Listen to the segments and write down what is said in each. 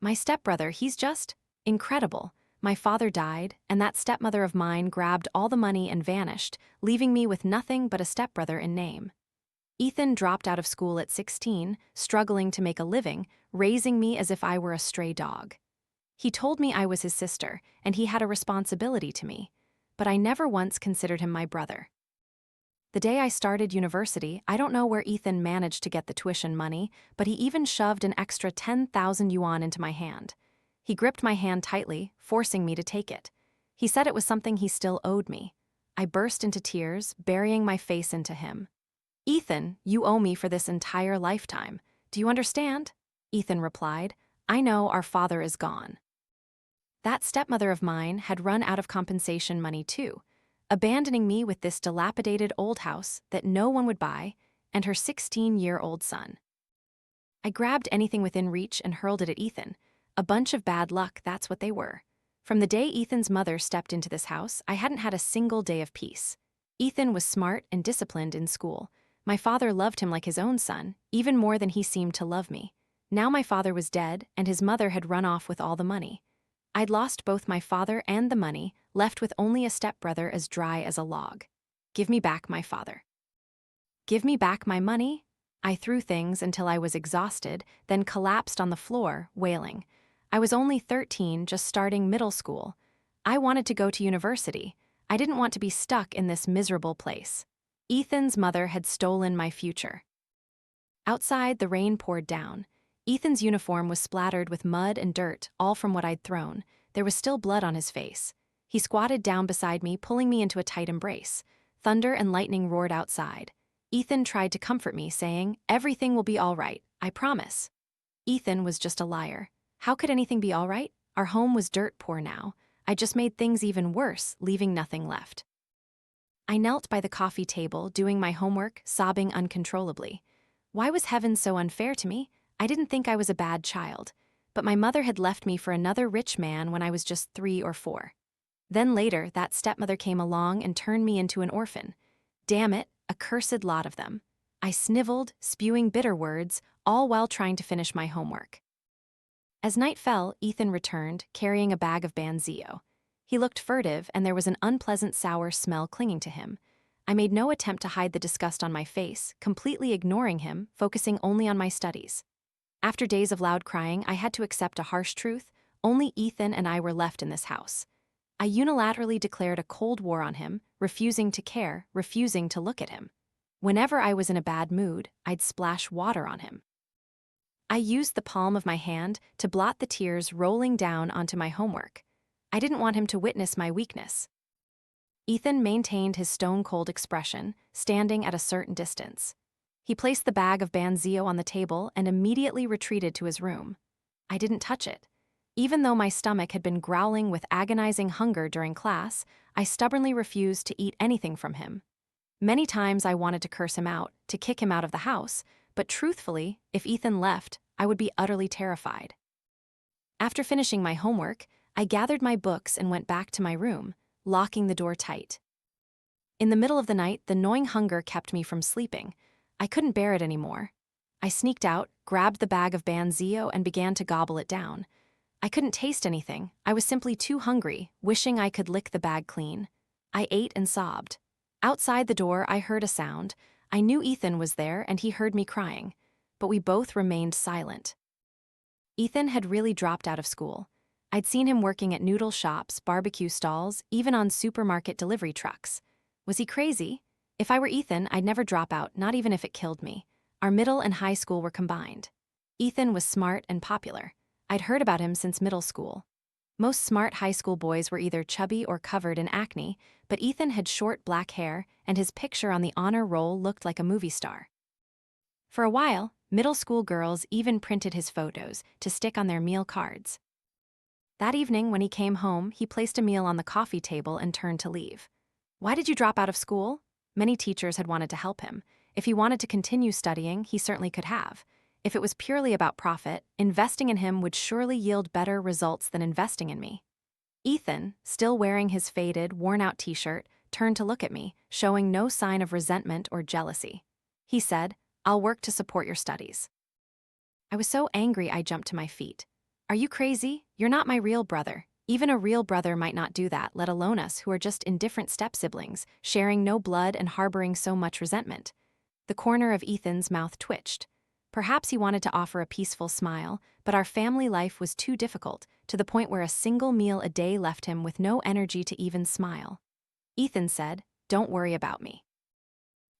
My stepbrother, he's just incredible. My father died, and that stepmother of mine grabbed all the money and vanished, leaving me with nothing but a stepbrother in name. Ethan dropped out of school at 16, struggling to make a living, raising me as if I were a stray dog. He told me I was his sister, and he had a responsibility to me, but I never once considered him my brother. The day I started university, I don't know where Ethan managed to get the tuition money, but he even shoved an extra 10,000 yuan into my hand. He gripped my hand tightly, forcing me to take it. He said it was something he still owed me. I burst into tears, burying my face into him. "Ethan, you owe me for this entire lifetime. Do you understand?" Ethan replied, "I know our father is gone." That stepmother of mine had run out of compensation money too, abandoning me with this dilapidated old house that no one would buy and her 16-year-old son. I grabbed anything within reach and hurled it at Ethan. A bunch of bad luck, that's what they were. From the day Ethan's mother stepped into this house, I hadn't had a single day of peace. Ethan was smart and disciplined in school. My father loved him like his own son, even more than he seemed to love me. Now my father was dead, and his mother had run off with all the money. I'd lost both my father and the money, left with only a stepbrother as dry as a log. Give me back my father. Give me back my money? I threw things until I was exhausted, then collapsed on the floor, wailing. I was only 13, just starting middle school. I wanted to go to university. I didn't want to be stuck in this miserable place. Ethan's mother had stolen my future. Outside, the rain poured down. Ethan's uniform was splattered with mud and dirt, all from what I'd thrown. There was still blood on his face. He squatted down beside me, pulling me into a tight embrace. Thunder and lightning roared outside. Ethan tried to comfort me, saying, "Everything will be all right, I promise." Ethan was just a liar. How could anything be all right? Our home was dirt poor now. I just made things even worse, leaving nothing left. I knelt by the coffee table, doing my homework, sobbing uncontrollably. Why was heaven so unfair to me? I didn't think I was a bad child, but my mother had left me for another rich man when I was just 3 or 4. Then later, that stepmother came along and turned me into an orphan. Damn it, a cursed lot of them. I sniveled, spewing bitter words, all while trying to finish my homework. As night fell, Ethan returned, carrying a bag of banzio. He looked furtive, and there was an unpleasant sour smell clinging to him. I made no attempt to hide the disgust on my face, completely ignoring him, focusing only on my studies. After days of loud crying, I had to accept a harsh truth. Only Ethan and I were left in this house. I unilaterally declared a cold war on him, refusing to care, refusing to look at him. Whenever I was in a bad mood, I'd splash water on him. I used the palm of my hand to blot the tears rolling down onto my homework. I didn't want him to witness my weakness. Ethan maintained his stone-cold expression, standing at a certain distance. He placed the bag of banzio on the table and immediately retreated to his room. I didn't touch it. Even though my stomach had been growling with agonizing hunger during class, I stubbornly refused to eat anything from him. Many times I wanted to curse him out, to kick him out of the house, but truthfully, if Ethan left, I would be utterly terrified. After finishing my homework, I gathered my books and went back to my room, locking the door tight. In the middle of the night, the gnawing hunger kept me from sleeping. I couldn't bear it anymore. I sneaked out, grabbed the bag of banzio, and began to gobble it down. I couldn't taste anything. I was simply too hungry, wishing I could lick the bag clean. I ate and sobbed. Outside the door, I heard a sound. I knew Ethan was there, and he heard me crying, but we both remained silent. Ethan had really dropped out of school. I'd seen him working at noodle shops, barbecue stalls, even on supermarket delivery trucks. Was he crazy? If I were Ethan, I'd never drop out, not even if it killed me. Our middle and high school were combined. Ethan was smart and popular. I'd heard about him since middle school. Most smart high school boys were either chubby or covered in acne, but Ethan had short black hair, and his picture on the honor roll looked like a movie star. For a while, middle school girls even printed his photos to stick on their meal cards. That evening, when he came home, he placed a meal on the coffee table and turned to leave. "Why did you drop out of school?" Many teachers had wanted to help him. If he wanted to continue studying, he certainly could have. If it was purely about profit, investing in him would surely yield better results than investing in me. Ethan, still wearing his faded, worn-out t-shirt, turned to look at me, showing no sign of resentment or jealousy. He said, "I'll work to support your studies." I was so angry I jumped to my feet. Are you crazy? You're not my real brother. Even a real brother might not do that, let alone us who are just indifferent step-siblings, sharing no blood and harboring so much resentment. The corner of Ethan's mouth twitched. Perhaps he wanted to offer a peaceful smile, but our family life was too difficult, to the point where a single meal a day left him with no energy to even smile. Ethan said, "Don't worry about me."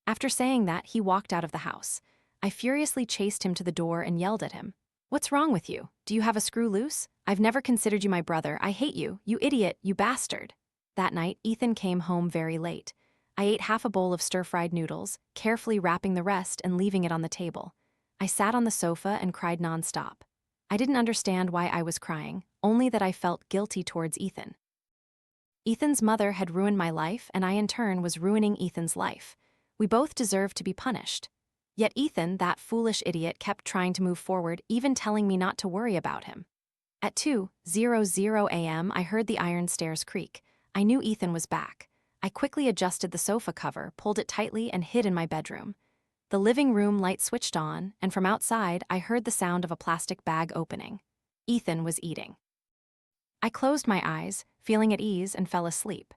After saying that, he walked out of the house. I furiously chased him to the door and yelled at him. "What's wrong with you? Do you have a screw loose? I've never considered you my brother. I hate you, you idiot, you bastard." That night, Ethan came home very late. I ate half a bowl of stir-fried noodles, carefully wrapping the rest and leaving it on the table. I sat on the sofa and cried nonstop. I didn't understand why I was crying, only that I felt guilty towards Ethan. Ethan's mother had ruined my life, and I in turn was ruining Ethan's life. We both deserved to be punished. Yet Ethan, that foolish idiot, kept trying to move forward, even telling me not to worry about him. At 2:00 a.m., I heard the iron stairs creak. I knew Ethan was back. I quickly adjusted the sofa cover, pulled it tightly, and hid in my bedroom. The living room light switched on, and from outside, I heard the sound of a plastic bag opening. Ethan was eating. I closed my eyes, feeling at ease, and fell asleep.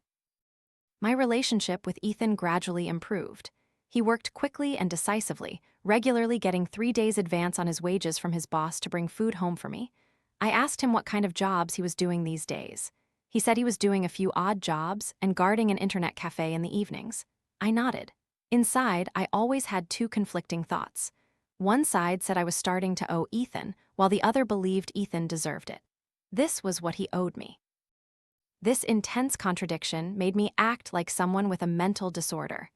My relationship with Ethan gradually improved. He worked quickly and decisively, regularly getting 3 days advance on his wages from his boss to bring food home for me. I asked him what kind of jobs he was doing these days. He said he was doing a few odd jobs and guarding an internet cafe in the evenings. I nodded. Inside, I always had two conflicting thoughts. One side said I was starting to owe Ethan, while the other believed Ethan deserved it. This was what he owed me. This intense contradiction made me act like someone with a mental disorder.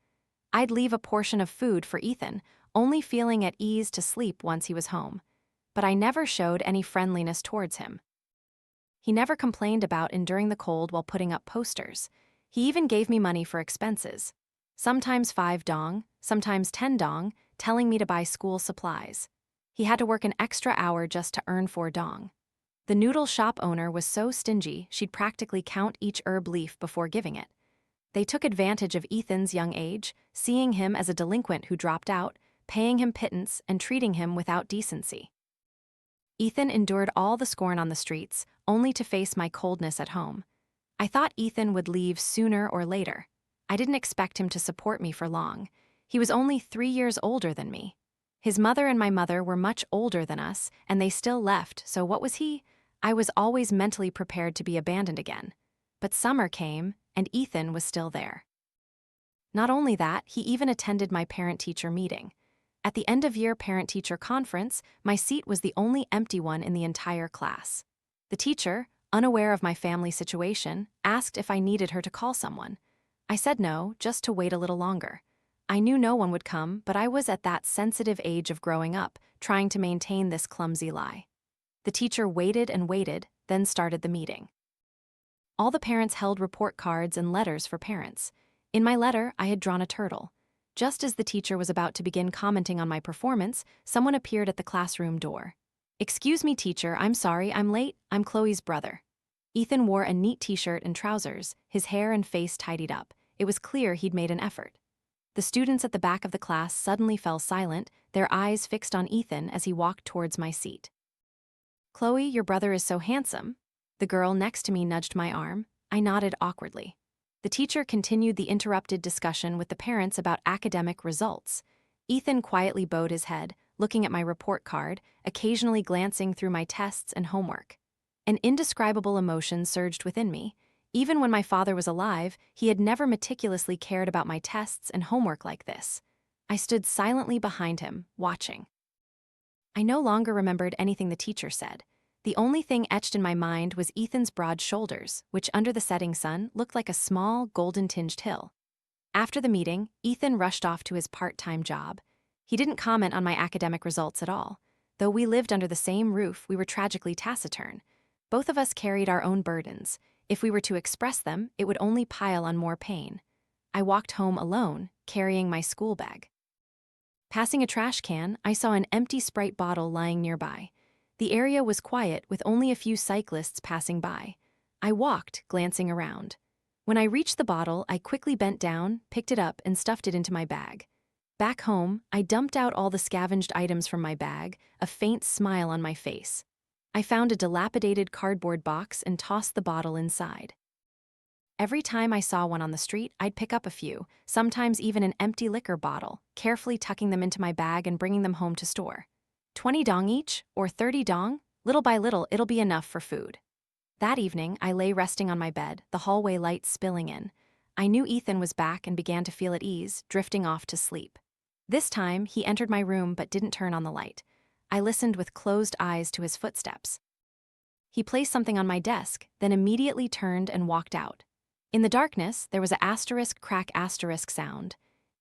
I'd leave a portion of food for Ethan, only feeling at ease to sleep once he was home. But I never showed any friendliness towards him. He never complained about enduring the cold while putting up posters. He even gave me money for expenses. Sometimes 5 dong, sometimes 10 dong, telling me to buy school supplies. He had to work an extra hour just to earn 4 dong. The noodle shop owner was so stingy she'd practically count each herb leaf before giving it. They took advantage of Ethan's young age, seeing him as a delinquent who dropped out, paying him pittance and treating him without decency. Ethan endured all the scorn on the streets, only to face my coldness at home. I thought Ethan would leave sooner or later. I didn't expect him to support me for long. He was only 3 years older than me. His mother and my mother were much older than us, and they still left, so what was he? I was always mentally prepared to be abandoned again. But summer came, and Ethan was still there. Not only that, he even attended my parent-teacher meeting. At the end-of-year parent-teacher conference, my seat was the only empty one in the entire class. The teacher, unaware of my family situation, asked if I needed her to call someone. I said no, just to wait a little longer. I knew no one would come, but I was at that sensitive age of growing up, trying to maintain this clumsy lie. The teacher waited and waited, then started the meeting. All the parents held report cards and letters for parents. In my letter, I had drawn a turtle. Just as the teacher was about to begin commenting on my performance, someone appeared at the classroom door. "Excuse me, teacher, I'm sorry, I'm late. I'm Chloe's brother." Ethan wore a neat t-shirt and trousers, his hair and face tidied up. It was clear he'd made an effort. The students at the back of the class suddenly fell silent, their eyes fixed on Ethan as he walked towards my seat. "Chloe, your brother is so handsome." The girl next to me nudged my arm. I nodded awkwardly. The teacher continued the interrupted discussion with the parents about academic results. Ethan quietly bowed his head, looking at my report card, occasionally glancing through my tests and homework. An indescribable emotion surged within me. Even when my father was alive, he had never meticulously cared about my tests and homework like this. I stood silently behind him, watching. I no longer remembered anything the teacher said. The only thing etched in my mind was Ethan's broad shoulders, which under the setting sun looked like a small, golden-tinged hill. After the meeting, Ethan rushed off to his part-time job. He didn't comment on my academic results at all. Though we lived under the same roof, we were tragically taciturn. Both of us carried our own burdens. If we were to express them, it would only pile on more pain. I walked home alone, carrying my school bag. Passing a trash can, I saw an empty Sprite bottle lying nearby. The area was quiet, with only a few cyclists passing by. I walked, glancing around. When I reached the bottle, I quickly bent down, picked it up, and stuffed it into my bag. Back home, I dumped out all the scavenged items from my bag, a faint smile on my face. I found a dilapidated cardboard box and tossed the bottle inside. Every time I saw one on the street, I'd pick up a few, sometimes even an empty liquor bottle, carefully tucking them into my bag and bringing them home to store. 20 dong each, or 30 dong? Little by little, it'll be enough for food. That evening, I lay resting on my bed, the hallway light spilling in. I knew Ethan was back and began to feel at ease, drifting off to sleep. This time, he entered my room but didn't turn on the light. I listened with closed eyes to his footsteps. He placed something on my desk, then immediately turned and walked out. In the darkness, there was a asterisk crack asterisk sound.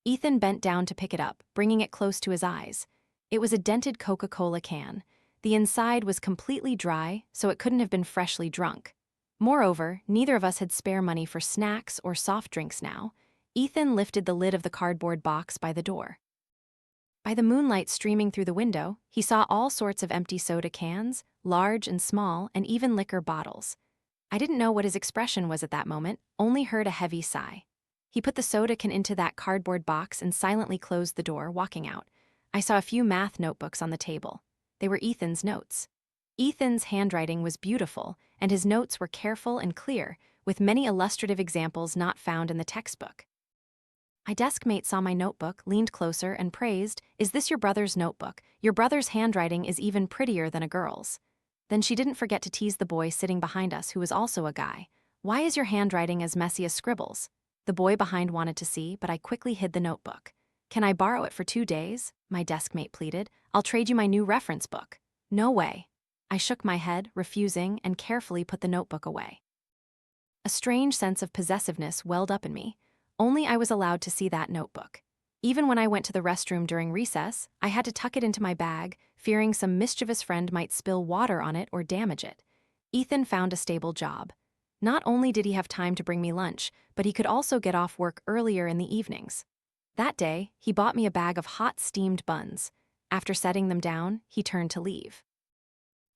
Ethan bent down to pick it up, bringing it close to his eyes. It was a dented Coca-Cola can. The inside was completely dry, so it couldn't have been freshly drunk. Moreover, neither of us had spare money for snacks or soft drinks now. Ethan lifted the lid of the cardboard box by the door. By the moonlight streaming through the window, he saw all sorts of empty soda cans, large and small, and even liquor bottles. I didn't know what his expression was at that moment, only heard a heavy sigh. He put the soda can into that cardboard box and silently closed the door, walking out. I saw a few math notebooks on the table. They were Ethan's notes. Ethan's handwriting was beautiful, and his notes were careful and clear, with many illustrative examples not found in the textbook. My desk mate saw my notebook, leaned closer, and praised, "Is this your brother's notebook? Your brother's handwriting is even prettier than a girl's." Then she didn't forget to tease the boy sitting behind us, who was also a guy. "Why is your handwriting as messy as scribbles?" The boy behind wanted to see, but I quickly hid the notebook. "Can I borrow it for 2 days?" my desk mate pleaded. "I'll trade you my new reference book." "No way." I shook my head, refusing, and carefully put the notebook away. A strange sense of possessiveness welled up in me. Only I was allowed to see that notebook. Even when I went to the restroom during recess, I had to tuck it into my bag, fearing some mischievous friend might spill water on it or damage it. Ethan found a stable job. Not only did he have time to bring me lunch, but he could also get off work earlier in the evenings. That day, he bought me a bag of hot steamed buns. After setting them down, he turned to leave.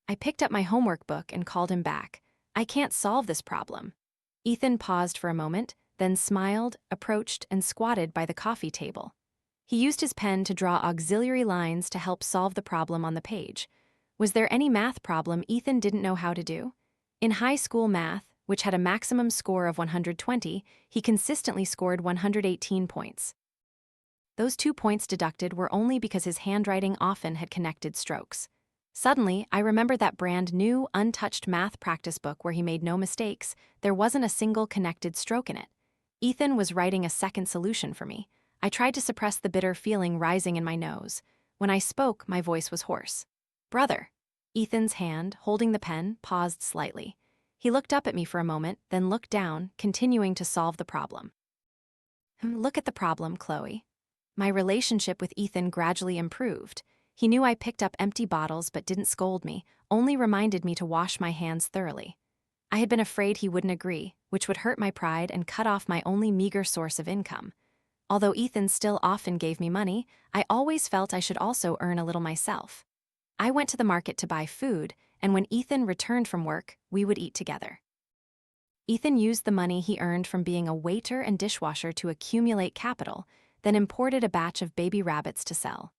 I picked up my homework book and called him back. "I can't solve this problem." Ethan paused for a moment, then smiled, approached, and squatted by the coffee table. He used his pen to draw auxiliary lines to help solve the problem on the page. Was there any math problem Ethan didn't know how to do? In high school math, which had a maximum score of 120, he consistently scored 118 points. Those 2 points deducted were only because his handwriting often had connected strokes. Suddenly, I remembered that brand new, untouched math practice book where he made no mistakes. There wasn't a single connected stroke in it. Ethan was writing a second solution for me. I tried to suppress the bitter feeling rising in my nose. When I spoke, my voice was hoarse. "Brother." Ethan's hand, holding the pen, paused slightly. He looked up at me for a moment, then looked down, continuing to solve the problem. "Look at the problem, Chloe." My relationship with Ethan gradually improved. He knew I picked up empty bottles but didn't scold me, only reminded me to wash my hands thoroughly. I had been afraid he wouldn't agree, which would hurt my pride and cut off my only meager source of income. Although Ethan still often gave me money, I always felt I should also earn a little myself. I went to the market to buy food, and when Ethan returned from work, we would eat together. Ethan used the money he earned from being a waiter and dishwasher to accumulate capital, then imported a batch of baby rabbits to sell.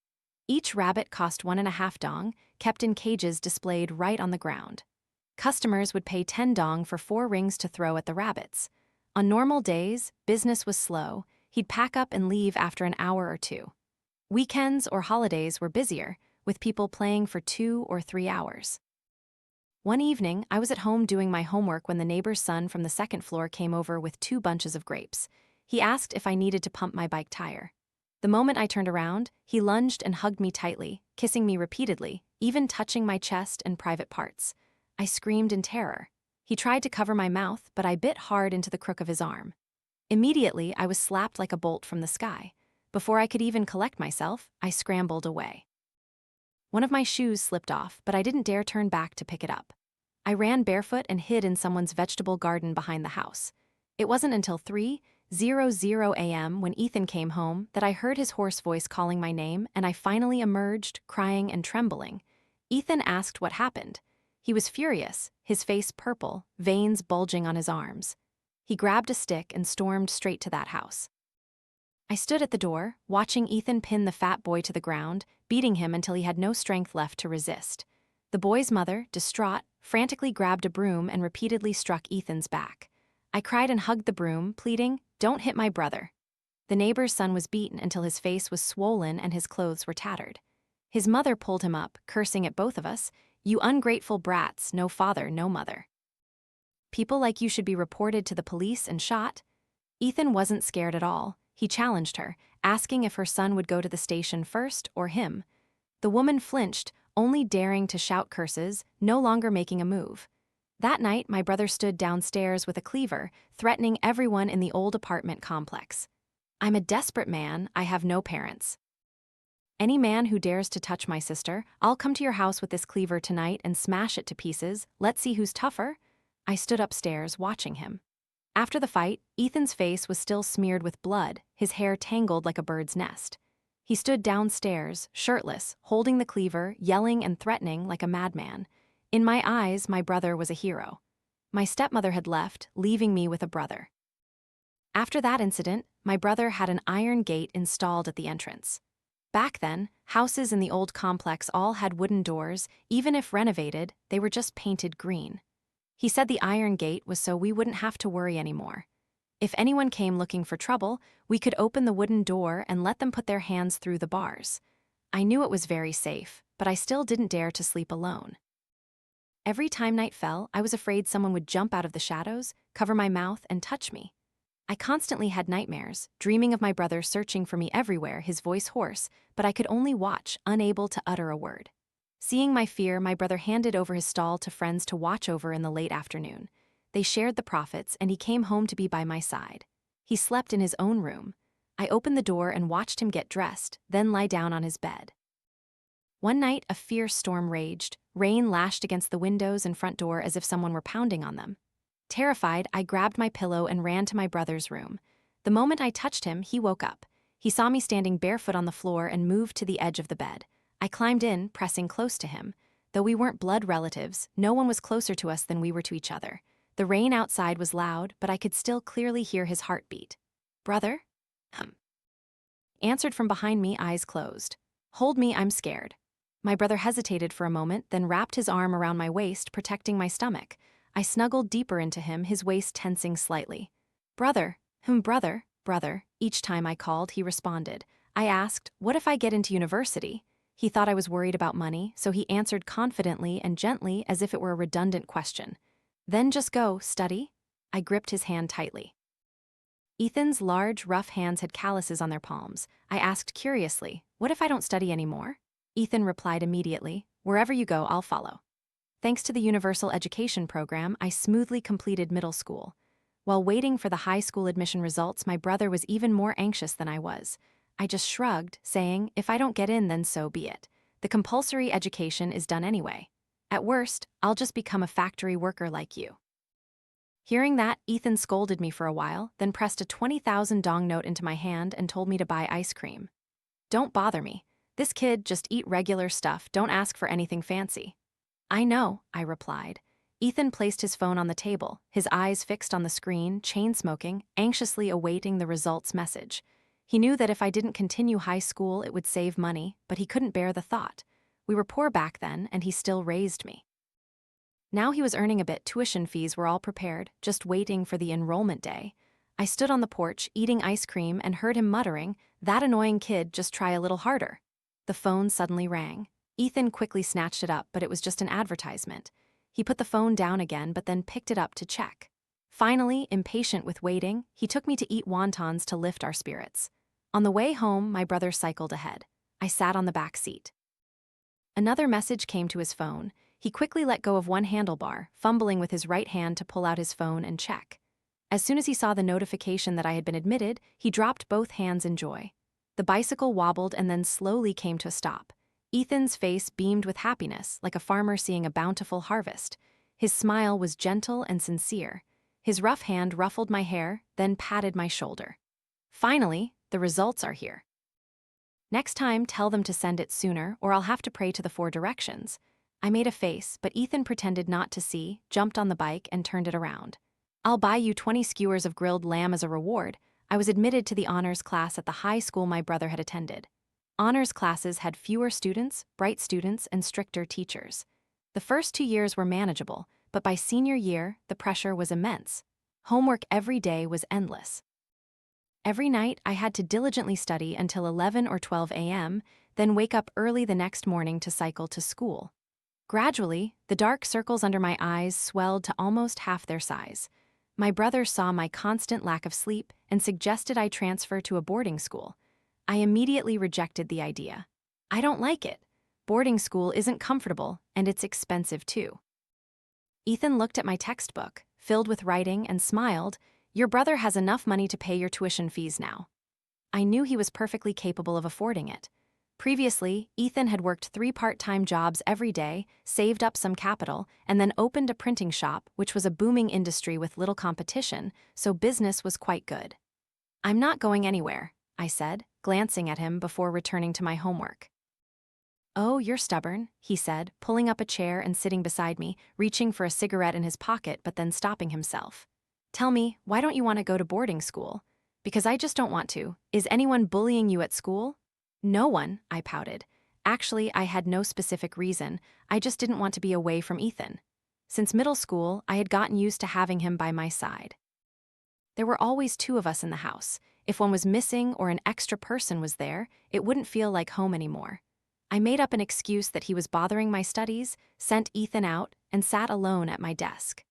Each rabbit cost 1.5 dong, kept in cages displayed right on the ground. Customers would pay 10 dong for 4 rings to throw at the rabbits. On normal days, business was slow. He'd pack up and leave after an hour or two. Weekends or holidays were busier, with people playing for 2 or 3 hours. One evening, I was at home doing my homework when the neighbor's son from the second floor came over with 2 bunches of grapes. He asked if I needed to pump my bike tire. The moment I turned around, he lunged and hugged me tightly, kissing me repeatedly, even touching my chest and private parts. I screamed in terror. He tried to cover my mouth, but I bit hard into the crook of his arm. Immediately, I was slapped like a bolt from the sky. Before I could even collect myself, I scrambled away. One of my shoes slipped off, but I didn't dare turn back to pick it up. I ran barefoot and hid in someone's vegetable garden behind the house. It wasn't until 3:00 a.m. when Ethan came home that I heard his hoarse voice calling my name, and I finally emerged, crying and trembling. Ethan asked what happened. He was furious, his face purple, veins bulging on his arms. He grabbed a stick and stormed straight to that house. I stood at the door, watching Ethan pin the fat boy to the ground, beating him until he had no strength left to resist. The boy's mother, distraught, frantically grabbed a broom and repeatedly struck Ethan's back. I cried and hugged the broom, pleading, "Don't hit my brother." The neighbor's son was beaten until his face was swollen and his clothes were tattered. His mother pulled him up, cursing at both of us, "You ungrateful brats, no father, no mother. People like you should be reported to the police and shot." Ethan wasn't scared at all. He challenged her, asking if her son would go to the station first or him. The woman flinched, only daring to shout curses, no longer making a move. That night, my brother stood downstairs with a cleaver, threatening everyone in the old apartment complex. "I'm a desperate man, I have no parents. Any man who dares to touch my sister, I'll come to your house with this cleaver tonight and smash it to pieces. Let's see who's tougher." I stood upstairs, watching him. After the fight, Ethan's face was still smeared with blood, his hair tangled like a bird's nest. He stood downstairs, shirtless, holding the cleaver, yelling and threatening like a madman. In my eyes, my brother was a hero. My stepmother had left, leaving me with a brother. After that incident, my brother had an iron gate installed at the entrance. Back then, houses in the old complex all had wooden doors. Even if renovated, they were just painted green. He said the iron gate was so we wouldn't have to worry anymore. If anyone came looking for trouble, we could open the wooden door and let them put their hands through the bars. I knew it was very safe, but I still didn't dare to sleep alone. Every time night fell, I was afraid someone would jump out of the shadows, cover my mouth, and touch me. I constantly had nightmares, dreaming of my brother searching for me everywhere, his voice hoarse, but I could only watch, unable to utter a word. Seeing my fear, my brother handed over his stall to friends to watch over in the late afternoon. They shared the profits, and he came home to be by my side. He slept in his own room. I opened the door and watched him get dressed, then lie down on his bed. One night, a fierce storm raged. Rain lashed against the windows and front door as if someone were pounding on them. Terrified, I grabbed my pillow and ran to my brother's room. The moment I touched him, he woke up. He saw me standing barefoot on the floor and moved to the edge of the bed. I climbed in, pressing close to him. Though we weren't blood relatives, no one was closer to us than we were to each other. The rain outside was loud, but I could still clearly hear his heartbeat. "Brother?" Answered from behind me, eyes closed. "Hold me, I'm scared." My brother hesitated for a moment, then wrapped his arm around my waist, protecting my stomach. I snuggled deeper into him, his waist tensing slightly. "Brother, brother, brother." Each time I called, he responded. I asked, "What if I get into university?" He thought I was worried about money, so he answered confidently and gently as if it were a redundant question. "Then just go, study?" I gripped his hand tightly. Ethan's large, rough hands had calluses on their palms. I asked curiously, "What if I don't study anymore?" Ethan replied immediately, "Wherever you go, I'll follow." Thanks to the universal education program, I smoothly completed middle school. While waiting for the high school admission results, my brother was even more anxious than I was. I just shrugged, saying, "If I don't get in, then so be it. The compulsory education is done anyway. At worst, I'll just become a factory worker like you." Hearing that, Ethan scolded me for a while, then pressed a 20,000 dong note into my hand and told me to buy ice cream. "Don't bother me. This kid just eat regular stuff, don't ask for anything fancy." "I know," I replied. Ethan placed his phone on the table, his eyes fixed on the screen, chain-smoking, anxiously awaiting the results message. He knew that if I didn't continue high school, it would save money, but he couldn't bear the thought. We were poor back then, and he still raised me. Now he was earning a bit, tuition fees were all prepared, just waiting for the enrollment day. I stood on the porch, eating ice cream, and heard him muttering, "That annoying kid, just try a little harder." The phone suddenly rang. Ethan quickly snatched it up, but it was just an advertisement. He put the phone down again, but then picked it up to check. Finally, impatient with waiting, he took me to eat wontons to lift our spirits. On the way home, my brother cycled ahead. I sat on the back seat. Another message came to his phone. He quickly let go of one handlebar, fumbling with his right hand to pull out his phone and check. As soon as he saw the notification that I had been admitted, he dropped both hands in joy. The bicycle wobbled and then slowly came to a stop. Ethan's face beamed with happiness, like a farmer seeing a bountiful harvest. His smile was gentle and sincere. His rough hand ruffled my hair, then patted my shoulder. "Finally, the results are here. Next time, tell them to send it sooner, or I'll have to pray to the 4 directions." I made a face, but Ethan pretended not to see, jumped on the bike, and turned it around. "I'll buy you 20 skewers of grilled lamb as a reward." I was admitted to the honors class at the high school my brother had attended. Honors classes had fewer students, bright students, and stricter teachers. The first 2 years were manageable, but by senior year, the pressure was immense. Homework every day was endless. Every night, I had to diligently study until 11 or 12 a.m., then wake up early the next morning to cycle to school. Gradually, the dark circles under my eyes swelled to almost half their size. My brother saw my constant lack of sleep and suggested I transfer to a boarding school. I immediately rejected the idea. I don't like it. Boarding school isn't comfortable, and it's expensive too. Ethan looked at my textbook, filled with writing, and smiled. "Your brother has enough money to pay your tuition fees now." I knew he was perfectly capable of affording it. Previously, Ethan had worked 3 part-time jobs every day, saved up some capital, and then opened a printing shop, which was a booming industry with little competition, so business was quite good. "I'm not going anywhere," I said, glancing at him before returning to my homework. "Oh, you're stubborn," he said, pulling up a chair and sitting beside me, reaching for a cigarette in his pocket but then stopping himself. "Tell me, why don't you want to go to boarding school?" "Because I just don't want to. Is anyone bullying you at school?" "No one," I pouted. Actually, I had no specific reason. I just didn't want to be away from Ethan. Since middle school, I had gotten used to having him by my side. There were always 2 of us in the house. If one was missing or an extra person was there, it wouldn't feel like home anymore. I made up an excuse that he was bothering my studies, sent Ethan out, and sat alone at my desk.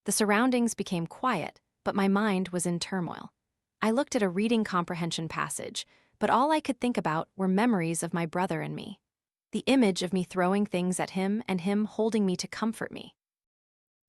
The surroundings became quiet, but my mind was in turmoil. I looked at a reading comprehension passage, but all I could think about were memories of my brother and me. The image of me throwing things at him and him holding me to comfort me.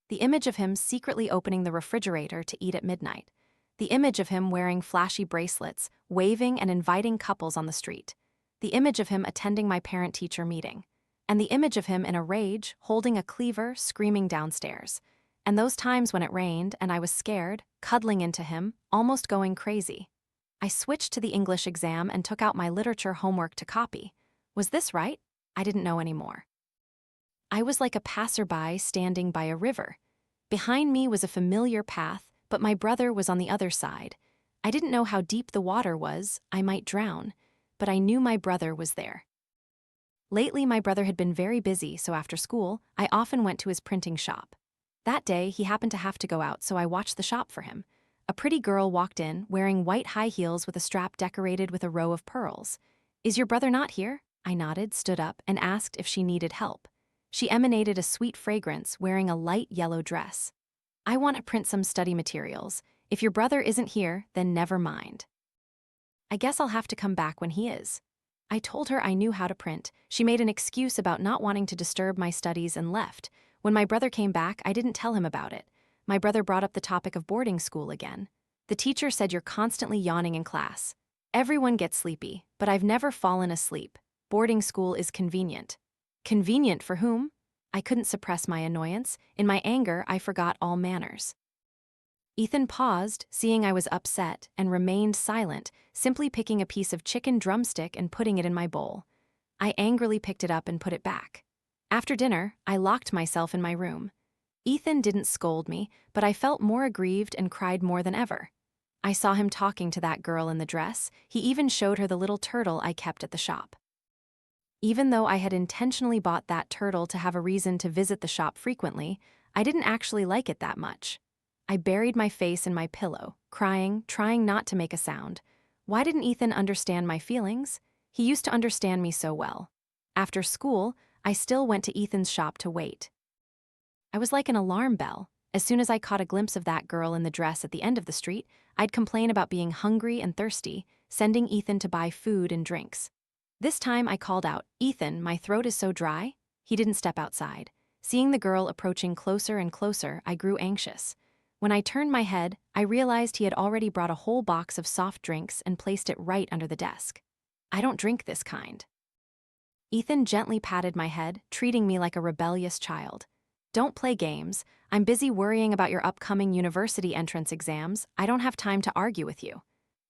The image of him secretly opening the refrigerator to eat at midnight. The image of him wearing flashy bracelets, waving and inviting couples on the street. The image of him attending my parent-teacher meeting. And the image of him in a rage, holding a cleaver, screaming downstairs. And those times when it rained and I was scared, cuddling into him, almost going crazy. I switched to the English exam and took out my literature homework to copy. Was this right? I didn't know anymore. I was like a passerby standing by a river. Behind me was a familiar path, but my brother was on the other side. I didn't know how deep the water was. I might drown. But I knew my brother was there. Lately, my brother had been very busy, so after school, I often went to his printing shop. That day, he happened to have to go out, so I watched the shop for him. A pretty girl walked in, wearing white high heels with a strap decorated with a row of pearls. "Is your brother not here?" I nodded, stood up, and asked if she needed help. She emanated a sweet fragrance, wearing a light yellow dress. "I want to print some study materials. If your brother isn't here, then never mind. I guess I'll have to come back when he is." I told her I knew how to print. She made an excuse about not wanting to disturb my studies and left. When my brother came back, I didn't tell him about it. My brother brought up the topic of boarding school again. "The teacher said you're constantly yawning in class. Everyone gets sleepy, but I've never fallen asleep. Boarding school is convenient." "Convenient for whom?" I couldn't suppress my annoyance. In my anger, I forgot all manners. Ethan paused, seeing I was upset, and remained silent, simply picking a piece of chicken drumstick and putting it in my bowl. I angrily picked it up and put it back. After dinner, I locked myself in my room. Ethan didn't scold me, but I felt more aggrieved and cried more than ever. I saw him talking to that girl in the dress. He even showed her the little turtle I kept at the shop. Even though I had intentionally bought that turtle to have a reason to visit the shop frequently, I didn't actually like it that much. I buried my face in my pillow, crying, trying not to make a sound. Why didn't Ethan understand my feelings? He used to understand me so well. After school, I still went to Ethan's shop to wait. I was like an alarm bell. As soon as I caught a glimpse of that girl in the dress at the end of the street, I'd complain about being hungry and thirsty, sending Ethan to buy food and drinks. This time I called out, "Ethan, my throat is so dry." He didn't step outside. Seeing the girl approaching closer and closer, I grew anxious. When I turned my head, I realized he had already brought a whole box of soft drinks and placed it right under the desk. "I don't drink this kind." Ethan gently patted my head, treating me like a rebellious child. "Don't play games. I'm busy worrying about your upcoming university entrance exams. I don't have time to argue with you."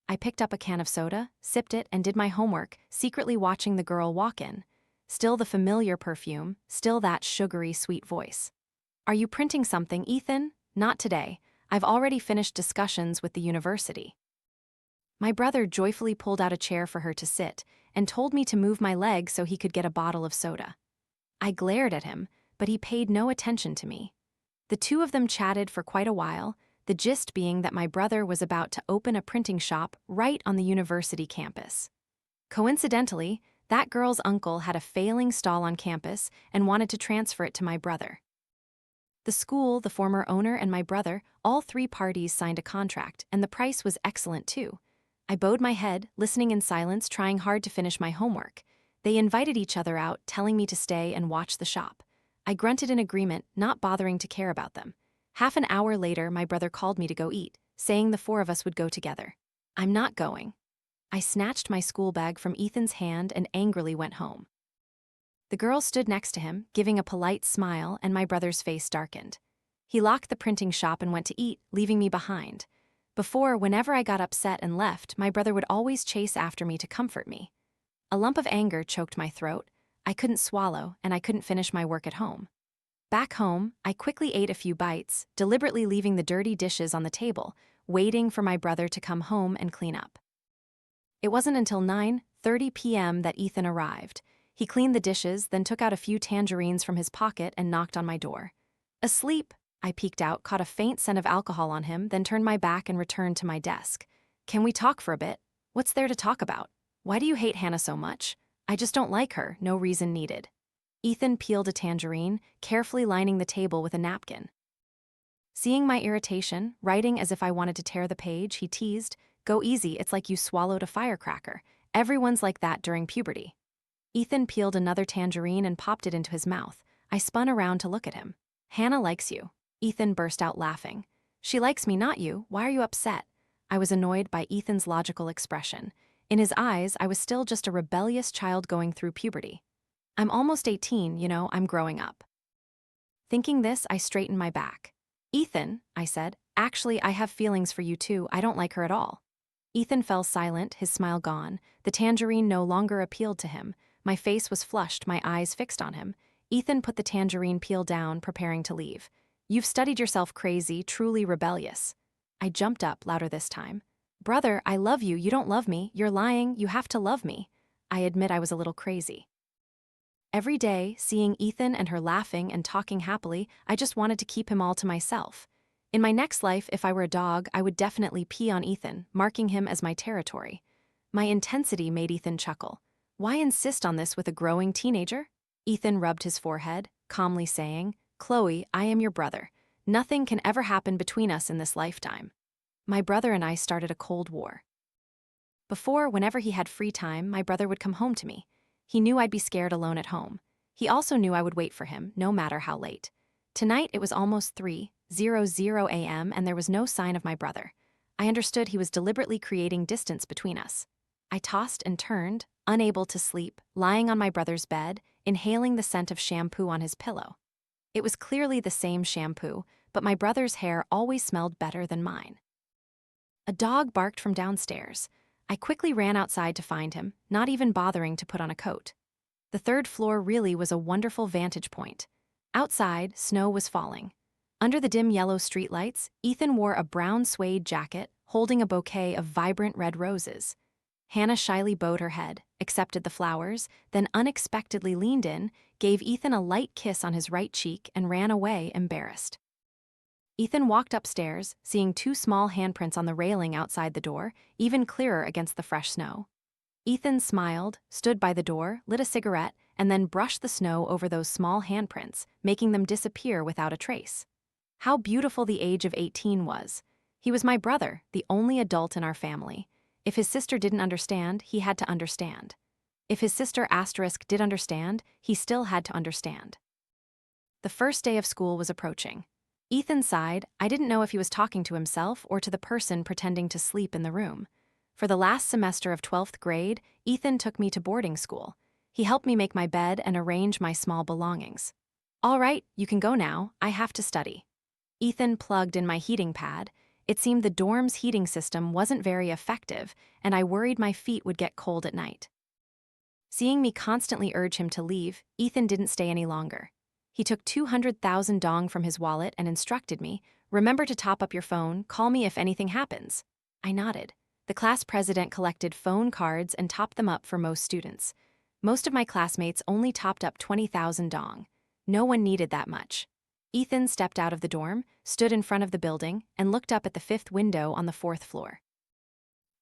I picked up a can of soda, sipped it, and did my homework, secretly watching the girl walk in. Still the familiar perfume, still that sugary, sweet voice. "Are you printing something, Ethan?" "Not today. I've already finished discussions with the university." My brother joyfully pulled out a chair for her to sit and told me to move my leg so he could get a bottle of soda. I glared at him, but he paid no attention to me. The two of them chatted for quite a while, the gist being that my brother was about to open a printing shop right on the university campus. Coincidentally, that girl's uncle had a failing stall on campus and wanted to transfer it to my brother. The school, the former owner, and my brother, all three parties signed a contract, and the price was excellent too. I bowed my head, listening in silence, trying hard to finish my homework. They invited each other out, telling me to stay and watch the shop. I grunted in agreement, not bothering to care about them. Half an hour later, my brother called me to go eat, saying the four of us would go together. I'm not going. I snatched my school bag from Ethan's hand and angrily went home. The girl stood next to him, giving a polite smile, and my brother's face darkened. He locked the printing shop and went to eat, leaving me behind. Before, whenever I got upset and left, my brother would always chase after me to comfort me. A lump of anger choked my throat. I couldn't swallow, and I couldn't finish my work at home. Back home, I quickly ate a few bites, deliberately leaving the dirty dishes on the table, waiting for my brother to come home and clean up. It wasn't until 9:30 p.m. that Ethan arrived. He cleaned the dishes, then took out a few tangerines from his pocket and knocked on my door. Asleep, I peeked out, caught a faint scent of alcohol on him, then turned my back and returned to my desk. Can we talk for a bit? What's there to talk about? Why do you hate Hannah so much? I just don't like her, no reason needed. Ethan peeled a tangerine, carefully lining the table with a napkin. Seeing my irritation, writing as if I wanted to tear the page, he teased, "Go easy, it's like you swallowed a firecracker. Everyone's like that during puberty." Ethan peeled another tangerine and popped it into his mouth. I spun around to look at him. "Hannah likes you." Ethan burst out laughing. "She likes me, not you. Why are you upset?" I was annoyed by Ethan's logical expression. In his eyes, I was still just a rebellious child going through puberty. I'm almost 18, I'm growing up. Thinking this, I straightened my back. "Ethan," I said, "actually, I have feelings for you too. I don't like her at all." Ethan fell silent, his smile gone. The tangerine no longer appealed to him. My face was flushed, my eyes fixed on him. Ethan put the tangerine peel down, preparing to leave. "You've studied yourself crazy, truly rebellious." I jumped up, louder this time. "Brother, I love you. You don't love me. You're lying. You have to love me." I admit I was a little crazy. Every day, seeing Ethan and her laughing and talking happily, I just wanted to keep him all to myself. In my next life, if I were a dog, I would definitely pee on Ethan, marking him as my territory. My intensity made Ethan chuckle. "Why insist on this with a growing teenager?" Ethan rubbed his forehead, calmly saying, "Chloe, I am your brother. Nothing can ever happen between us in this lifetime." My brother and I started a cold war. Before, whenever he had free time, my brother would come home to me. He knew I'd be scared alone at home. He also knew I would wait for him, no matter how late. Tonight, it was almost 3:00 a.m., and there was no sign of my brother. I understood he was deliberately creating distance between us. I tossed and turned, unable to sleep, lying on my brother's bed, inhaling the scent of shampoo on his pillow. It was clearly the same shampoo, but my brother's hair always smelled better than mine. A dog barked from downstairs. I quickly ran outside to find him, not even bothering to put on a coat. The third floor really was a wonderful vantage point. Outside, snow was falling. Under the dim yellow streetlights, Ethan wore a brown suede jacket, holding a bouquet of vibrant red roses. Hannah shyly bowed her head, accepted the flowers, then unexpectedly leaned in, gave Ethan a light kiss on his right cheek, and ran away, embarrassed. Ethan walked upstairs, seeing 2 small handprints on the railing outside the door, even clearer against the fresh snow. Ethan smiled, stood by the door, lit a cigarette, and then brushed the snow over those small handprints, making them disappear without a trace. How beautiful the age of 18 was. He was my brother, the only adult in our family. If his sister didn't understand, he had to understand. If his sister * did understand, he still had to understand. The first day of school was approaching. Ethan sighed. I didn't know if he was talking to himself or to the person pretending to sleep in the room. For the last semester of 12th grade, Ethan took me to boarding school. He helped me make my bed and arrange my small belongings. "All right, you can go now. I have to study." Ethan plugged in my heating pad. It seemed the dorm's heating system wasn't very effective, and I worried my feet would get cold at night. Seeing me constantly urge him to leave, Ethan didn't stay any longer. He took 200,000 dong from his wallet and instructed me, "Remember to top up your phone, call me if anything happens." I nodded. The class president collected phone cards and topped them up for most students. Most of my classmates only topped up 20,000 dong. No one needed that much. Ethan stepped out of the dorm, stood in front of the building, and looked up at the fifth window on the fourth floor.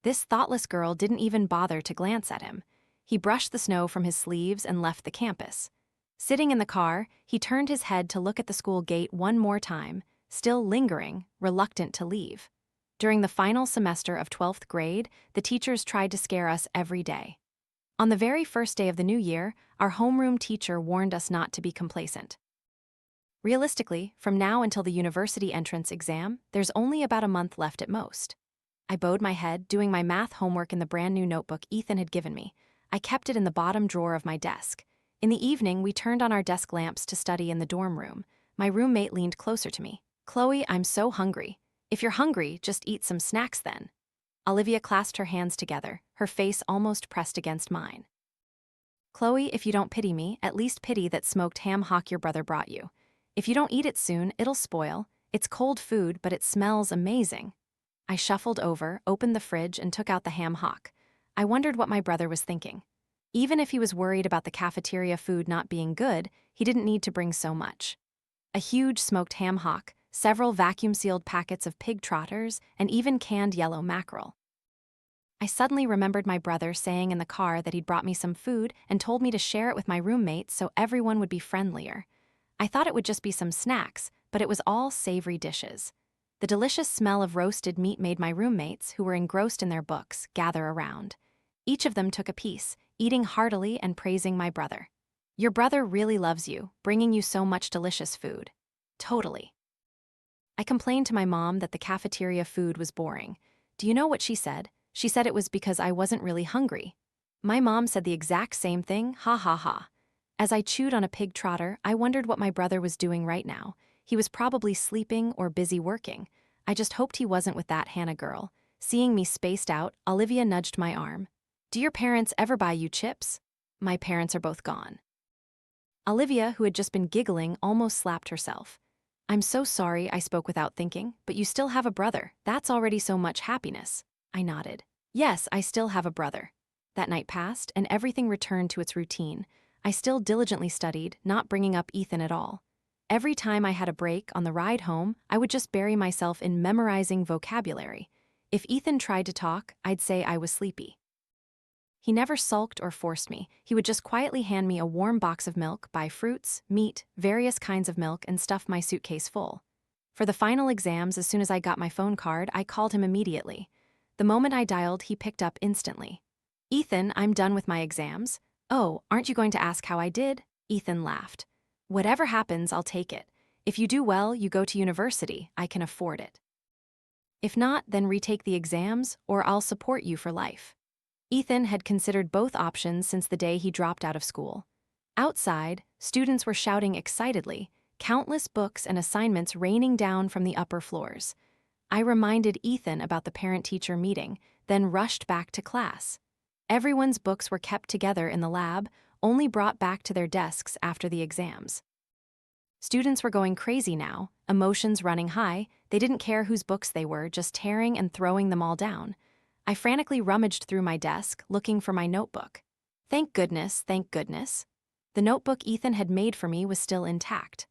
This thoughtless girl didn't even bother to glance at him. He brushed the snow from his sleeves and left the campus. Sitting in the car, he turned his head to look at the school gate one more time, still lingering, reluctant to leave. During the final semester of 12th grade, the teachers tried to scare us every day. On the very first day of the new year, our homeroom teacher warned us not to be complacent. Realistically, from now until the university entrance exam, there's only about a month left at most. I bowed my head, doing my math homework in the brand new notebook Ethan had given me. I kept it in the bottom drawer of my desk. In the evening, we turned on our desk lamps to study in the dorm room. My roommate leaned closer to me. "Chloe, I'm so hungry. If you're hungry, just eat some snacks then." Olivia clasped her hands together, her face almost pressed against mine. "Chloe, if you don't pity me, at least pity that smoked ham hock your brother brought you. If you don't eat it soon, it'll spoil. It's cold food, but it smells amazing." I shuffled over, opened the fridge, and took out the ham hock. I wondered what my brother was thinking. Even if he was worried about the cafeteria food not being good, he didn't need to bring so much. A huge smoked ham hock, several vacuum-sealed packets of pig trotters, and even canned yellow mackerel. I suddenly remembered my brother saying in the car that he'd brought me some food and told me to share it with my roommate so everyone would be friendlier. I thought it would just be some snacks, but it was all savory dishes. The delicious smell of roasted meat made my roommates, who were engrossed in their books, gather around. Each of them took a piece, eating heartily and praising my brother. "Your brother really loves you, bringing you so much delicious food." Totally. I complained to my mom that the cafeteria food was boring. Do you know what she said? She said it was because I wasn't really hungry. My mom said the exact same thing, ha ha ha. As I chewed on a pig trotter, I wondered what my brother was doing right now. He was probably sleeping or busy working. I just hoped he wasn't with that Hannah girl. Seeing me spaced out, Olivia nudged my arm. "Do your parents ever buy you chips?" "My parents are both gone." Olivia, who had just been giggling, almost slapped herself. "I'm so sorry," I spoke without thinking, "but you still have a brother. That's already so much happiness." I nodded. "Yes, I still have a brother." That night passed, and everything returned to its routine. I still diligently studied, not bringing up Ethan at all. Every time I had a break on the ride home, I would just bury myself in memorizing vocabulary. If Ethan tried to talk, I'd say I was sleepy. He never sulked or forced me. He would just quietly hand me a warm box of milk, buy fruits, meat, various kinds of milk, and stuff my suitcase full. For the final exams, as soon as I got my phone card, I called him immediately. The moment I dialed, he picked up instantly. "Ethan, I'm done with my exams." "Oh, aren't you going to ask how I did?" Ethan laughed. "Whatever happens, I'll take it. If you do well, you go to university. I can afford it. If not, then retake the exams, or I'll support you for life." Ethan had considered both options since the day he dropped out of school. Outside, students were shouting excitedly, countless books and assignments raining down from the upper floors. I reminded Ethan about the parent-teacher meeting, then rushed back to class. Everyone's books were kept together in the lab, only brought back to their desks after the exams. Students were going crazy now, emotions running high. They didn't care whose books they were, just tearing and throwing them all down. I frantically rummaged through my desk, looking for my notebook. Thank goodness, thank goodness. The notebook Ethan had made for me was still intact.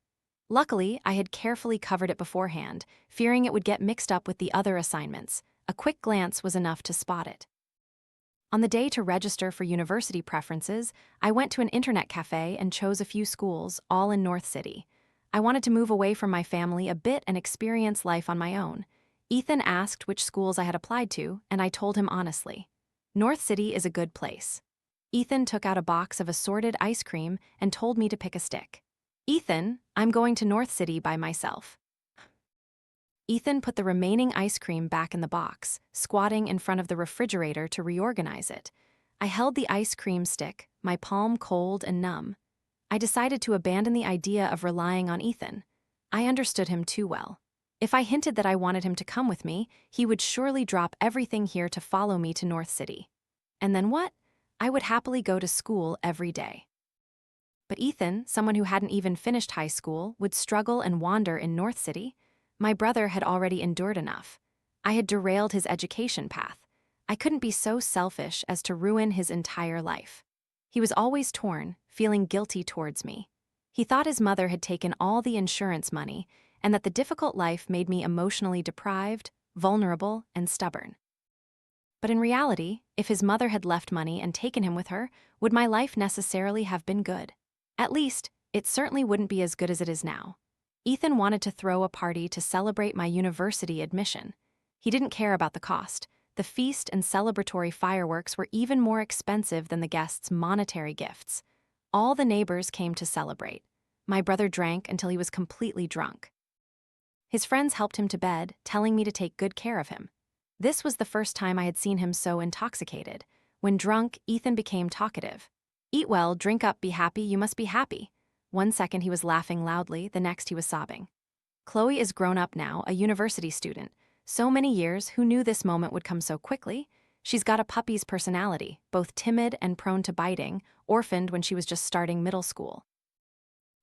Luckily, I had carefully covered it beforehand, fearing it would get mixed up with the other assignments. A quick glance was enough to spot it. On the day to register for university preferences, I went to an internet cafe and chose a few schools, all in North City. I wanted to move away from my family a bit and experience life on my own. Ethan asked which schools I had applied to, and I told him honestly. North City is a good place. Ethan took out a box of assorted ice cream and told me to pick a stick. "Ethan, I'm going to North City by myself." Ethan put the remaining ice cream back in the box, squatting in front of the refrigerator to reorganize it. I held the ice cream stick, my palm cold and numb. I decided to abandon the idea of relying on Ethan. I understood him too well. If I hinted that I wanted him to come with me, he would surely drop everything here to follow me to North City. And then what? I would happily go to school every day. But Ethan, someone who hadn't even finished high school, would struggle and wander in North City. My brother had already endured enough. I had derailed his education path. I couldn't be so selfish as to ruin his entire life. He was always torn, feeling guilty towards me. He thought his mother had taken all the insurance money and that the difficult life made me emotionally deprived, vulnerable, and stubborn. But in reality, if his mother had left money and taken him with her, would my life necessarily have been good? At least, it certainly wouldn't be as good as it is now. Ethan wanted to throw a party to celebrate my university admission. He didn't care about the cost. The feast and celebratory fireworks were even more expensive than the guests' monetary gifts. All the neighbors came to celebrate. My brother drank until he was completely drunk. His friends helped him to bed, telling me to take good care of him. This was the first time I had seen him so intoxicated. When drunk, Ethan became talkative. "Eat well, drink up, be happy, you must be happy." One second he was laughing loudly, the next he was sobbing. Chloe is grown up now, a university student. So many years, who knew this moment would come so quickly? She's got a puppy's personality, both timid and prone to biting, orphaned when she was just starting middle school.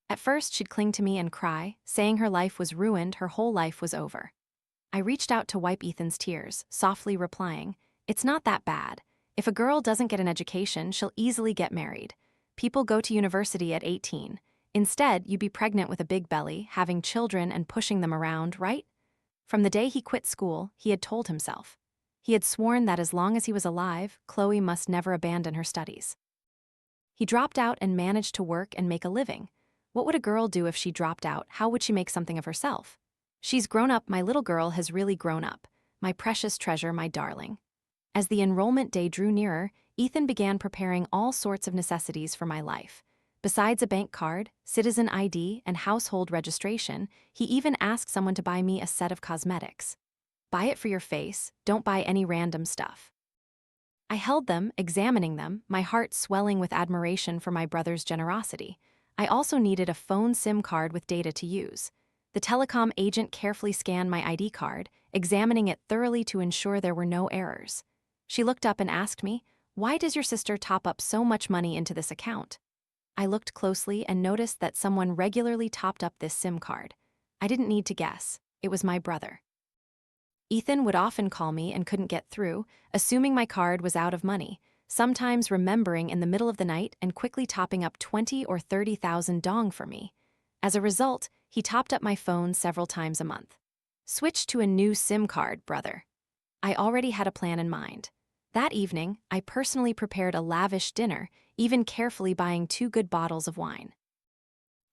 At first, she'd cling to me and cry, saying her life was ruined, her whole life was over. I reached out to wipe Ethan's tears, softly replying, "It's not that bad. If a girl doesn't get an education, she'll easily get married. People go to university at 18. Instead, you'd be pregnant with a big belly, having children and pushing them around, right?" From the day he quit school, he had told himself. He had sworn that as long as he was alive, Chloe must never abandon her studies. He dropped out and managed to work and make a living. What would a girl do if she dropped out? How would she make something of herself? "She's grown up, my little girl has really grown up. My precious treasure, my darling." As the enrollment day drew nearer, Ethan began preparing all sorts of necessities for my life. Besides a bank card, citizen ID, and household registration, he even asked someone to buy me a set of cosmetics. "Buy it for your face, don't buy any random stuff." I held them, examining them, my heart swelling with admiration for my brother's generosity. I also needed a phone SIM card with data to use. The telecom agent carefully scanned my ID card, examining it thoroughly to ensure there were no errors. She looked up and asked me, "Why does your sister top up so much money into this account?" I looked closely and noticed that someone regularly topped up this SIM card. I didn't need to guess. It was my brother. Ethan would often call me and couldn't get through, assuming my card was out of money, sometimes remembering in the middle of the night and quickly topping up 20 or 30,000 dong for me. As a result, he topped up my phone several times a month. "Switch to a new SIM card, brother." I already had a plan in mind. That evening, I personally prepared a lavish dinner, even carefully buying 2 good bottles of wine.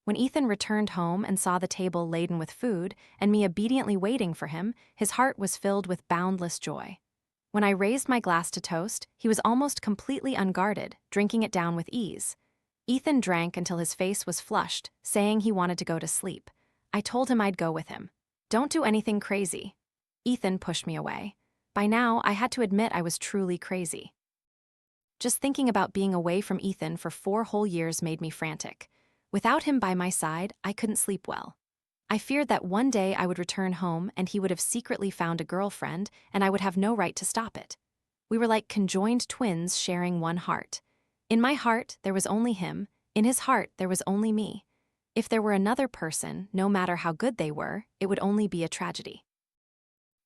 When Ethan returned home and saw the table laden with food and me obediently waiting for him, his heart was filled with boundless joy. When I raised my glass to toast, he was almost completely unguarded, drinking it down with ease. Ethan drank until his face was flushed, saying he wanted to go to sleep. I told him I'd go with him. "Don't do anything crazy." Ethan pushed me away. By now, I had to admit I was truly crazy. Just thinking about being away from Ethan for 4 whole years made me frantic. Without him by my side, I couldn't sleep well. I feared that one day I would return home and he would have secretly found a girlfriend and I would have no right to stop it. We were like conjoined twins sharing one heart. In my heart, there was only him. In his heart, there was only me. If there were another person, no matter how good they were, it would only be a tragedy.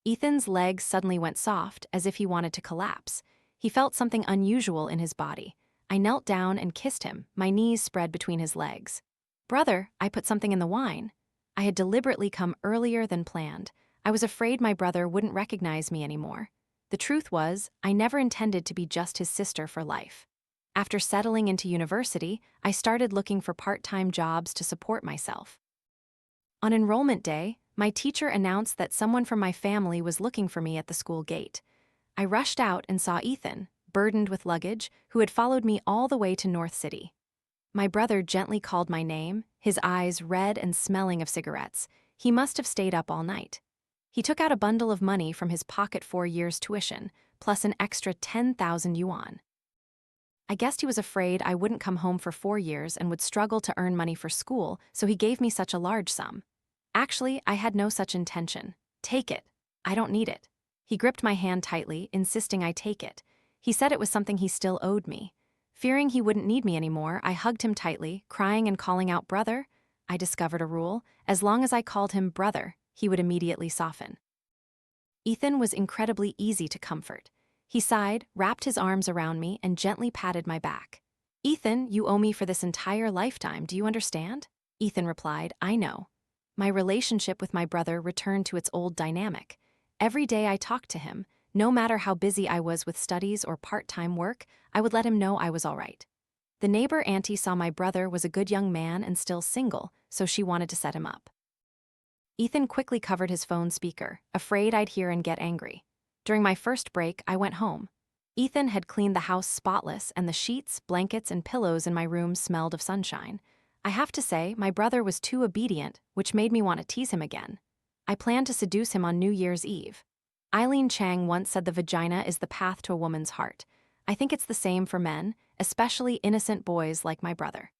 Ethan's legs suddenly went soft, as if he wanted to collapse. He felt something unusual in his body. I knelt down and kissed him, my knees spread between his legs. "Brother, I put something in the wine." I had deliberately come earlier than planned. I was afraid my brother wouldn't recognize me anymore. The truth was, I never intended to be just his sister for life. After settling into university, I started looking for part-time jobs to support myself. On enrollment day, my teacher announced that someone from my family was looking for me at the school gate. I rushed out and saw Ethan, burdened with luggage, who had followed me all the way to North City. My brother gently called my name, his eyes red and smelling of cigarettes. He must have stayed up all night. He took out a bundle of money from his pocket 4 years' tuition, plus an extra 10,000 yuan. I guessed he was afraid I wouldn't come home for 4 years and would struggle to earn money for school, so he gave me such a large sum. Actually, I had no such intention. "Take it. I don't need it." He gripped my hand tightly, insisting I take it. He said it was something he still owed me. Fearing he wouldn't need me anymore, I hugged him tightly, crying and calling out, "Brother." I discovered a rule. As long as I called him brother, he would immediately soften. Ethan was incredibly easy to comfort. He sighed, wrapped his arms around me, and gently patted my back. "Ethan, you owe me for this entire lifetime, do you understand?" Ethan replied, I know. My relationship with my brother returned to its old dynamic. Every day I talked to him, no matter how busy I was with studies or part-time work, I would let him know I was all right. The neighbor auntie saw my brother was a good young man and still single, so she wanted to set him up. Ethan quickly covered his phone speaker, afraid I'd hear and get angry. During my first break, I went home. Ethan had cleaned the house spotless, and the sheets, blankets, and pillows in my room smelled of sunshine. I have to say, my brother was too obedient, which made me want to tease him again. I planned to seduce him on New Year's Eve. Eileen Chang once said the vagina is the path to a woman's heart. I think it's the same for men, especially innocent boys like my brother.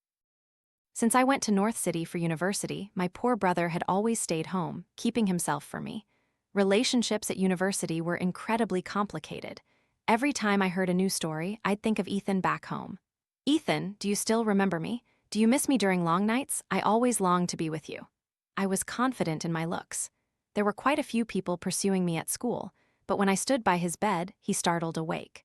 Since I went to North City for university, my poor brother had always stayed home, keeping himself for me. Relationships at university were incredibly complicated. Every time I heard a new story, I'd think of Ethan back home. Ethan, do you still remember me? Do you miss me during long nights? I always longed to be with you. I was confident in my looks. There were quite a few people pursuing me at school, but when I stood by his bed, he startled awake.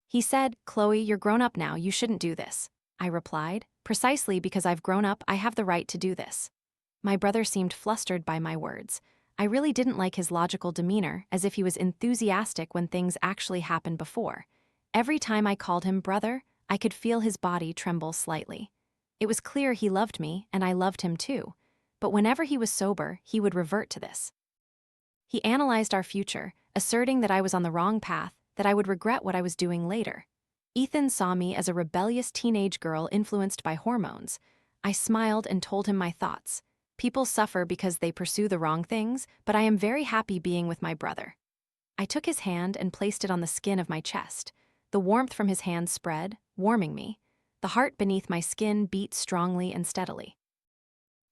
He said, Chloe, you're grown up now, you shouldn't do this. I replied, precisely because I've grown up, I have the right to do this. My brother seemed flustered by my words. I really didn't like his logical demeanor, as if he was enthusiastic when things actually happened before. Every time I called him brother, I could feel his body tremble slightly. It was clear he loved me, and I loved him too. But whenever he was sober, he would revert to this. He analyzed our future, asserting that I was on the wrong path, that I would regret what I was doing later. Ethan saw me as a rebellious teenage girl influenced by hormones. I smiled and told him my thoughts. People suffer because they pursue the wrong things, but I am very happy being with my brother. I took his hand and placed it on the skin of my chest. The warmth from his hand spread, warming me. The heart beneath my skin beat strongly and steadily.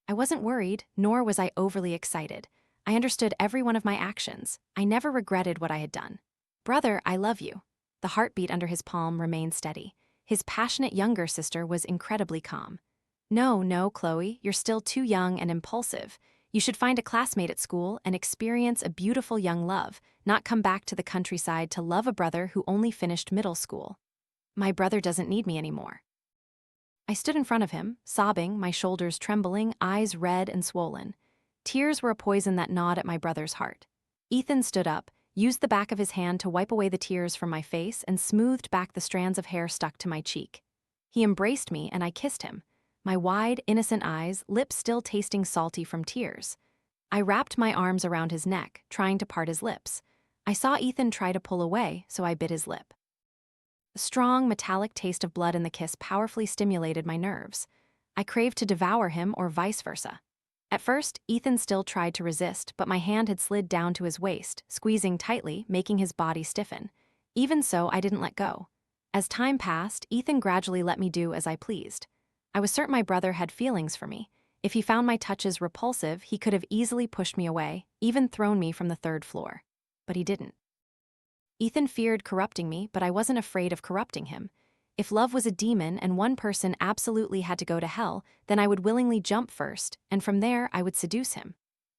I wasn't worried, nor was I overly excited. I understood every one of my actions. I never regretted what I had done. Brother, I love you. The heartbeat under his palm remained steady. His passionate younger sister was incredibly calm. No, Chloe, you're still too young and impulsive. You should find a classmate at school and experience a beautiful young love, not come back to the countryside to love a brother who only finished middle school. My brother doesn't need me anymore. I stood in front of him, sobbing, my shoulders trembling, eyes red and swollen. Tears were a poison that gnawed at my brother's heart. Ethan stood up, used the back of his hand to wipe away the tears from my face, and smoothed back the strands of hair stuck to my cheek. He embraced me, and I kissed him, my wide, innocent eyes, lips still tasting salty from tears. I wrapped my arms around his neck, trying to part his lips. I saw Ethan try to pull away, so I bit his lip. The strong, metallic taste of blood in the kiss powerfully stimulated my nerves. I craved to devour him or vice versa. At first, Ethan still tried to resist, but my hand had slid down to his waist, squeezing tightly, making his body stiffen. Even so, I didn't let go. As time passed, Ethan gradually let me do as I pleased. I was certain my brother had feelings for me. If he found my touches repulsive, he could have easily pushed me away, even thrown me from the third floor. But he didn't. Ethan feared corrupting me, but I wasn't afraid of corrupting him. If love was a demon and one person absolutely had to go to hell, then I would willingly jump first, and from there I would seduce him.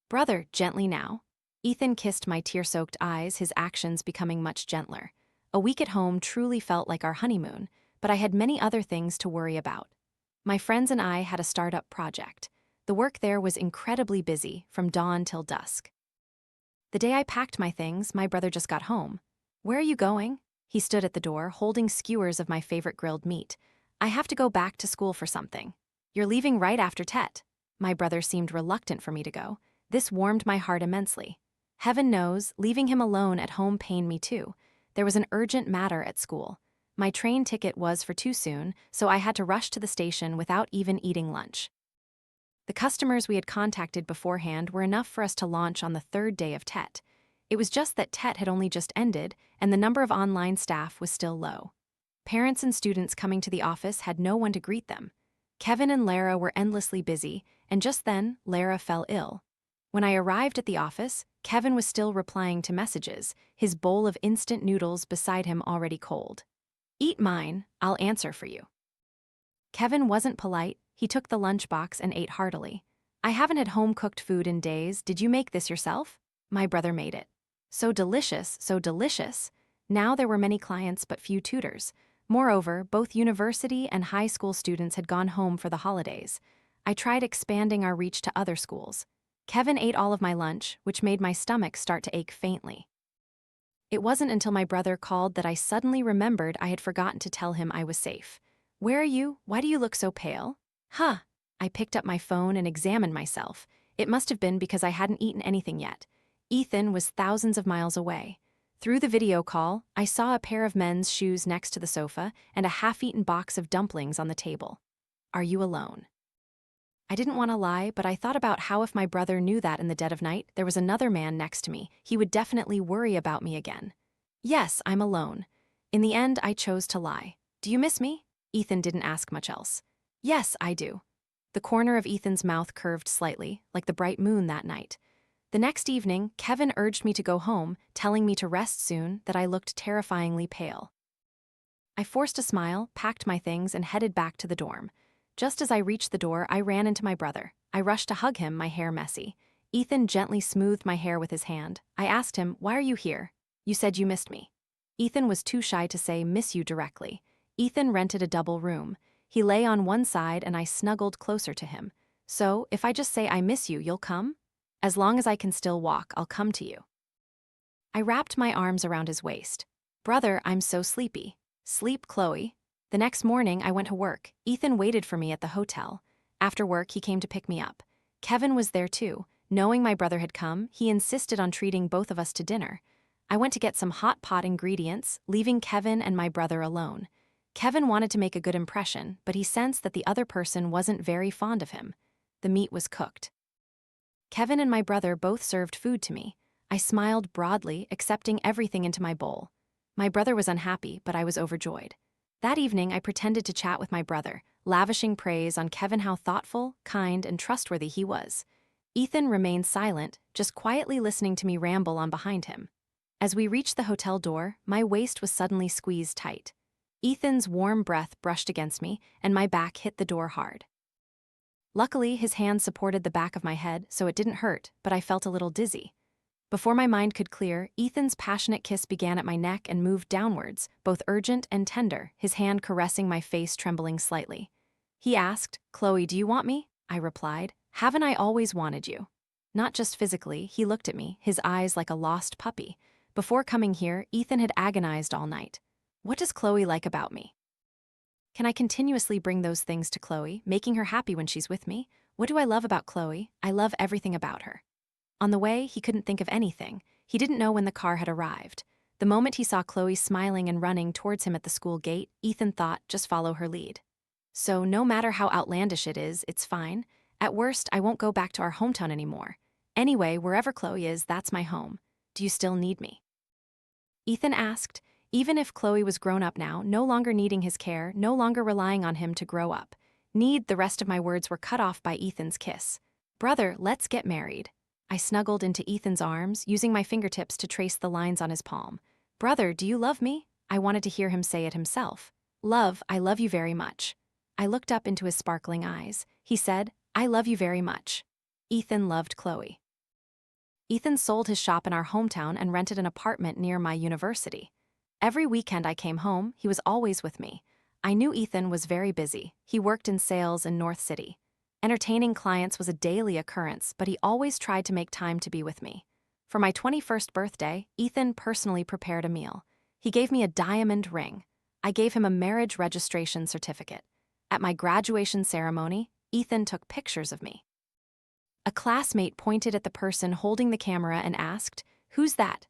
Brother, gently now. Ethan kissed my tear-soaked eyes, his actions becoming much gentler. A week at home truly felt like our honeymoon, but I had many other things to worry about. My friends and I had a startup project. The work there was incredibly busy, from dawn till dusk. The day I packed my things, my brother just got home. Where are you going? He stood at the door, holding skewers of my favorite grilled meat. I have to go back to school for something. You're leaving right after Tet. My brother seemed reluctant for me to go. This warmed my heart immensely. Heaven knows, leaving him alone at home pained me too. There was an urgent matter at school. My train ticket was for too soon, so I had to rush to the station without even eating lunch. The customers we had contacted beforehand were enough for us to launch on the third day of Tet. It was just that Tet had only just ended, and the number of online staff was still low. Parents and students coming to the office had no one to greet them. Kevin and Lara were endlessly busy, and just then, Lara fell ill. When I arrived at the office, Kevin was still replying to messages, his bowl of instant noodles beside him already cold. Eat mine, I'll answer for you. Kevin wasn't polite, he took the lunchbox and ate heartily. I haven't had home-cooked food in days, did you make this yourself? My brother made it. So delicious, so delicious. Now there were many clients but few tutors. Moreover, both university and high school students had gone home for the holidays. I tried expanding our reach to other schools. Kevin ate all of my lunch, which made my stomach start to ache faintly. It wasn't until my brother called that I suddenly remembered I had forgotten to tell him I was safe. "Where are you? Why do you look so pale?" Huh. I picked up my phone and examined myself. It must have been because I hadn't eaten anything yet. Ethan was thousands of miles away. Through the video call, I saw a pair of men's shoes next to the sofa and a half-eaten box of dumplings on the table. "Are you alone?" I didn't want to lie, but I thought about how if my brother knew that in the dead of night there was another man next to me, he would definitely worry about me again. "Yes, I'm alone." In the end, I chose to lie. "Do you miss me?" Ethan didn't ask much else. "Yes, I do." The corner of Ethan's mouth curved slightly, like the bright moon that night. The next evening, Kevin urged me to go home, telling me to rest soon, that I looked terrifyingly pale. I forced a smile, packed my things, and headed back to the dorm. Just as I reached the door, I ran into my brother. I rushed to hug him, my hair messy. Ethan gently smoothed my hair with his hand. I asked him, "Why are you here?" "You said you missed me." Ethan was too shy to say "miss you" directly. Ethan rented a double room. He lay on one side and I snuggled closer to him. "So, if I just say I miss you, you'll come?" "As long as I can still walk, I'll come to you." I wrapped my arms around his waist. "Brother, I'm so sleepy." "Sleep, Chloe." The next morning, I went to work. Ethan waited for me at the hotel. After work, he came to pick me up. Kevin was there too. Knowing my brother had come, he insisted on treating both of us to dinner. I went to get some hot pot ingredients, leaving Kevin and my brother alone. Kevin wanted to make a good impression, but he sensed that the other person wasn't very fond of him. The meat was cooked. Kevin and my brother both served food to me. I smiled broadly, accepting everything into my bowl. My brother was unhappy, but I was overjoyed. That evening, I pretended to chat with my brother, lavishing praise on Kevin how thoughtful, kind, and trustworthy he was. Ethan remained silent, just quietly listening to me ramble on behind him. As we reached the hotel door, my waist was suddenly squeezed tight. Ethan's warm breath brushed against me, and my back hit the door hard. Luckily, his hand supported the back of my head, so it didn't hurt, but I felt a little dizzy. Before my mind could clear, Ethan's passionate kiss began at my neck and moved downwards, both urgent and tender, his hand caressing my face trembling slightly. He asked, "Chloe, do you want me?" I replied, "Haven't I always wanted you?" Not just physically, he looked at me, his eyes like a lost puppy. Before coming here, Ethan had agonized all night. "What does Chloe like about me? Can I continuously bring those things to Chloe, making her happy when she's with me? What do I love about Chloe? I love everything about her." On the way, he couldn't think of anything. He didn't know when the car had arrived. The moment he saw Chloe smiling and running towards him at the school gate, Ethan thought, just follow her lead. "So no matter how outlandish it is, it's fine. At worst, I won't go back to our hometown anymore. Anyway, wherever Chloe is, that's my home. Do you still need me?" Ethan asked, even if Chloe was grown up now, no longer needing his care, no longer relying on him to grow up. The rest of my words were cut off by Ethan's kiss. "Brother, let's get married." I snuggled into Ethan's arms, using my fingertips to trace the lines on his palm. "Brother, do you love me?" I wanted to hear him say it himself. "Love, I love you very much." I looked up into his sparkling eyes. He said, "I love you very much." Ethan loved Chloe. Ethan sold his shop in our hometown and rented an apartment near my university. Every weekend I came home, he was always with me. I knew Ethan was very busy. He worked in sales in North City. Entertaining clients was a daily occurrence, but he always tried to make time to be with me. For my 21st birthday, Ethan personally prepared a meal. He gave me a diamond ring. I gave him a marriage registration certificate. At my graduation ceremony, Ethan took pictures of me. A classmate pointed at the person holding the camera and asked, "Who's that?"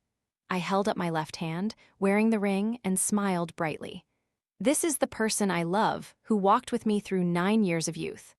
I held up my left hand, wearing the ring, and smiled brightly. "This is the person I love, who walked with me through 9 years of youth."